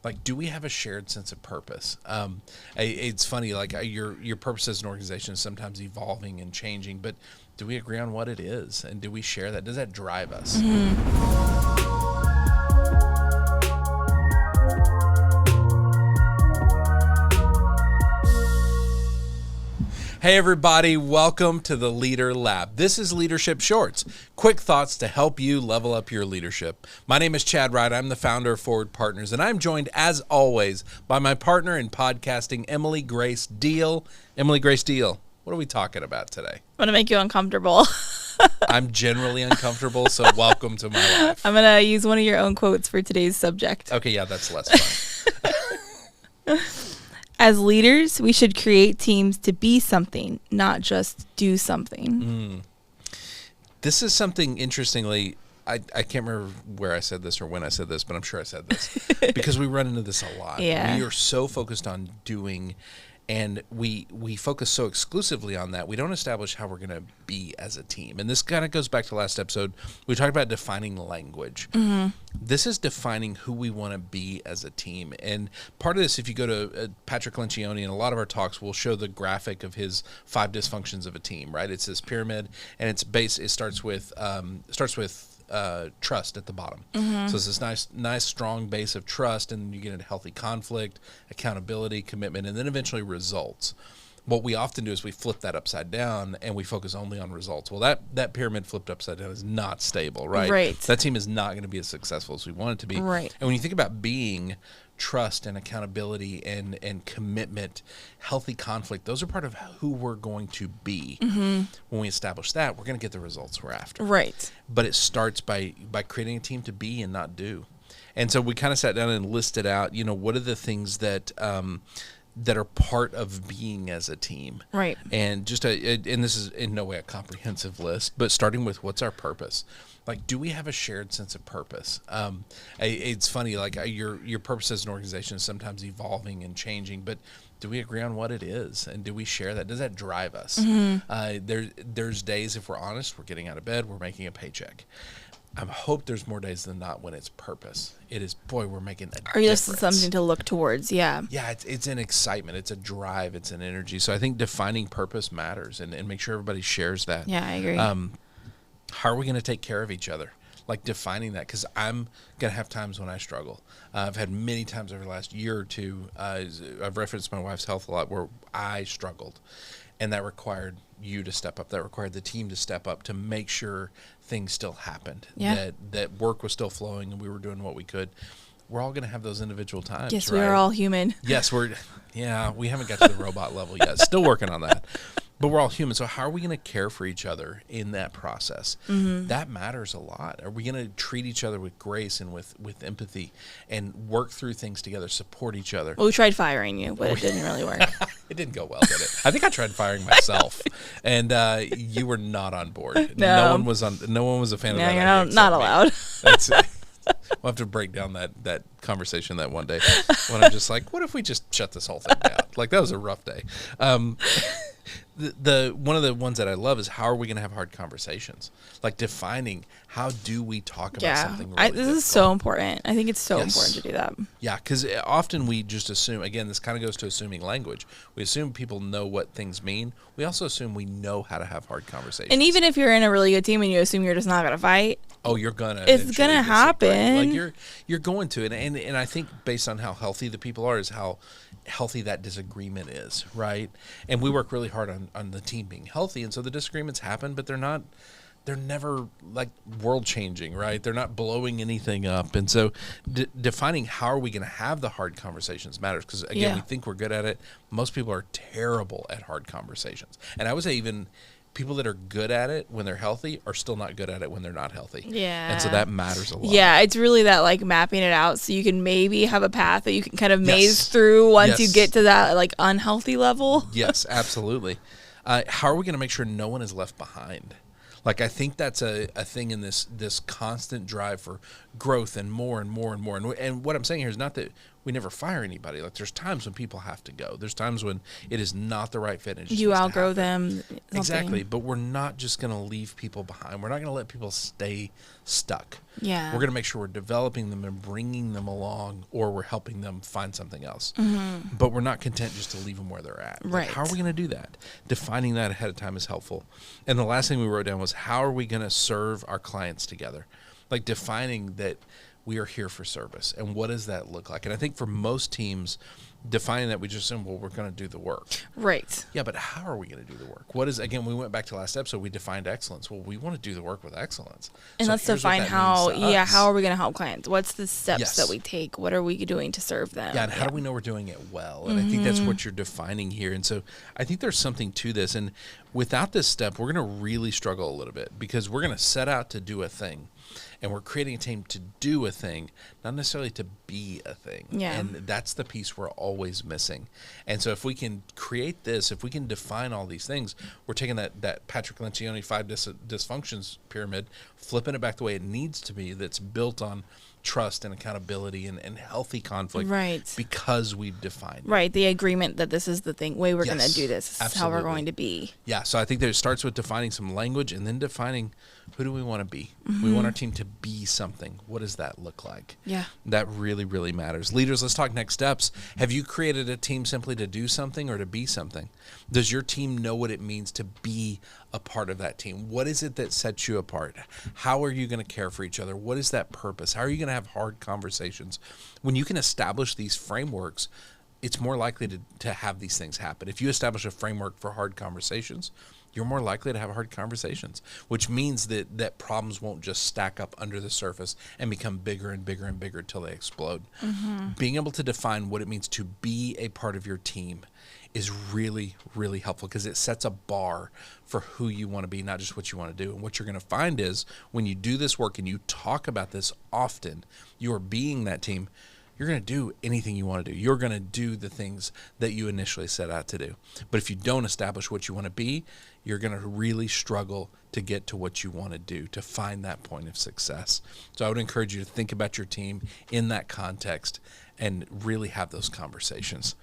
Like, do we have a shared sense of purpose? It's funny, like your purpose as an organization is sometimes evolving and changing, but do we agree on what it is? And do we share that? Does that drive us? Hey everybody, welcome to the Leader Lab. This is Leadership Shorts, quick thoughts to help you level up your leadership. My name is Chad Wright. I'm the founder of Forward Partners, and I'm joined as always by my partner in podcasting, Emily Grace Deal. Emily Grace Deal, what are we talking about today? I'm going to make you uncomfortable. I'm generally uncomfortable, so welcome to my life. I'm going to use one of your own quotes for today's subject. Okay, yeah, that's less fun. As leaders, we should create teams to be something, not just do something. This is something, interestingly, I can't remember where I said this or when I said this, but I'm sure I said this because we run into this a lot. Yeah. We are so focused on doing, and we focus so exclusively on that, we don't establish how we're going to be as a team. And this kind of goes back to last episode. We talked about defining language. This is defining who we want to be as a team. And part of this, if you go to Patrick Lencioni, and a lot of our talks will show the graphic of his 5 dysfunctions of a team, right? It's this pyramid, and it starts with trust at the bottom. So it's this nice, strong base of trust, and you get into healthy conflict, accountability, commitment, and then eventually results. What we often do is we flip that upside down and we focus only on results. Well, that pyramid flipped upside down is not stable, right? Right. That team is not going to be as successful as we want it to be. Right. And when you think about being, trust and accountability and commitment, healthy conflict, those are part of who we're going to be. When we establish that, we're going to get the results we're after. Right. But it starts by creating a team to be and not do. And so we kind of sat down and listed out, what are the things that that are part of being as a team. Right. And and this is in no way a comprehensive list, but starting with what's our purpose? Like, do we have a shared sense of purpose? It's funny, like your purpose as an organization is sometimes evolving and changing, but do we agree on what it is? And do we share that? Does that drive us? There's days, if we're honest, we're getting out of bed, we're making a paycheck. I hope there's more days than not when it's purpose. It is, boy, we're making a difference. Or just something to look towards, yeah. Yeah, it's an excitement, it's a drive, it's an energy. So I think defining purpose matters, and make sure everybody shares that. Yeah, I agree. How are we going to take care of each other? Like defining that, because I'm going to have times when I struggle. I've had many times over the last year or two, I've referenced my wife's health a lot, where I struggled. And that required you to step up. That required the team to step up to make sure things still happened. Yeah. That work was still flowing and we were doing what we could. We're all going to have those individual times. Yes, right? we are all human. Yes, we haven't got to the robot level yet. Still working on that. But we're all human. So how are we going to care for each other in that process? That matters a lot. Are we going to treat each other with grace and with empathy and work through things together, support each other? Well, we tried firing you, but it didn't really work. It didn't go well, did it? I think I tried firing myself, and you were not on board. No. No one was a fan of that. No, you're not allowed. That's it. We'll have to break down that conversation that one day when I'm just like, what if we just shut this whole thing down? Like, that was a rough day. The one of the ones that I love is, how are we going to have hard conversations? Like defining, how do we talk about something really this is so important. I think it's so important to do that. Yeah, because often we just assume, again, this kind of goes to assuming language. We assume people know what things mean. We also assume we know how to have hard conversations. And even if you're in a really good team and you assume you're just not going to fight, you're gonna. It's gonna happen. Like you're going to, and I think based on how healthy the people are is how healthy that disagreement is, right? And we work really hard on the team being healthy, and so the disagreements happen, but they're never like world changing, right? They're not blowing anything up, and so defining how are we going to have the hard conversations matters, because again, we think we're good at it. Most people are terrible at hard conversations, and I would say even people that are good at it when they're healthy are still not good at it when they're not healthy. Yeah. And so that matters a lot. Yeah, it's really that like mapping it out so you can maybe have a path that you can kind of maze through once you get to that like unhealthy level. Yes, absolutely. How are we going to make sure no one is left behind? Like, I think that's a thing in this constant drive for growth and more and more and more. And what I'm saying here is not that we never fire anybody. Like there's times when people have to go. There's times when it is not the right fit. And it just You needs to outgrow happen. them. Something. Exactly. But we're not just going to leave people behind. We're not going to let people stay stuck. Yeah. We're going to make sure we're developing them and bringing them along, or we're helping them find something else. But we're not content just to leave them where they're at. Like, Right. how are we going to do that? Defining that ahead of time is helpful. And the last thing we wrote down was, how are we going to serve our clients together? Like defining that we are here for service. And what does that look like? And I think for most teams, defining that, we just assume, well, we're going to do the work. Right. Yeah, but how are we going to do the work? What is, again, we went back to last episode, we defined excellence. Well, we want to do the work with excellence. And So let's here's what define that how, means to us. how are we going to help clients? What's the steps Yes. that we take? What are we doing to serve them? Yeah, and how do we know we're doing it well? And I think that's what you're defining here. And so I think there's something to this. And without this step, we're going to really struggle a little bit, because we're going to set out to do a thing. And we're creating a team to do a thing, not necessarily to be a thing. Yeah. And that's the piece we're always missing. And so if we can create this, if we can define all these things, we're taking that Patrick Lencioni 5 dysfunctions pyramid, flipping it back the way it needs to be, that's built on trust and accountability and healthy conflict. Right. Because we've defined it. Right. The agreement that this is the way we're going to Yes, do this. This is how we're absolutely. going to be. Yeah, so I think that it starts with defining some language and then defining, who do we want to be? We want our team to be something. What does that look like? Yeah. That really, really matters. Leaders, let's talk next steps. Have you created a team simply to do something or to be something? Does your team know what it means to be a part of that team? What is it that sets you apart? How are you going to care for each other? What is that purpose? How are you going to have hard conversations? When you can establish these frameworks, it's more likely to have these things happen. If you establish a framework for hard conversations, you're more likely to have hard conversations, which means that problems won't just stack up under the surface and become bigger and bigger and bigger until they explode. Being able to define what it means to be a part of your team is really, really helpful, because it sets a bar for who you want to be, not just what you want to do. And what you're going to find is, when you do this work and you talk about this often, you are being that team. You're going to do anything you want to do. You're going to do the things that you initially set out to do. But if you don't establish what you want to be, you're going to really struggle to get to what you want to do, to find that point of success. So I would encourage you to think about your team in that context and really have those conversations.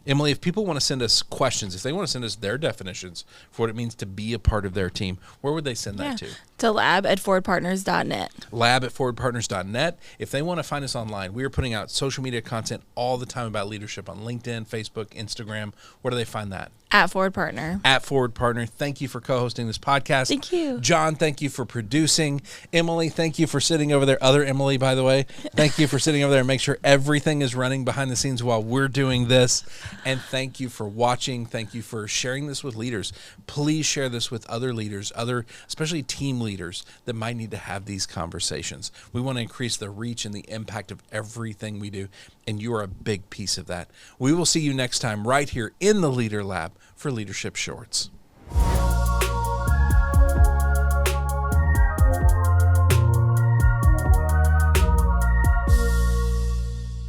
Emily, if people want to send us questions, if they want to send us their definitions for what it means to be a part of their team, where would they send that to? To lab@forwardpartners.net. lab@forwardpartners.net. If they want to find us online, we are putting out social media content all the time about leadership on LinkedIn, Facebook, Instagram. Where do they find that? @ForwardPartner. @ForwardPartner. Thank you for co-hosting this podcast. Thank you. John, thank you for producing. Emily, thank you for sitting over there. Other Emily, by the way, thank you for sitting over there and make sure everything is running behind the scenes while we're doing this. And thank you for watching. Thank you for sharing this with leaders. Please share this with other leaders, especially team leaders that might need to have these conversations. We want to increase the reach and the impact of everything we do, and you are a big piece of that. We will see you next time right here in the Leader Lab for Leadership Shorts.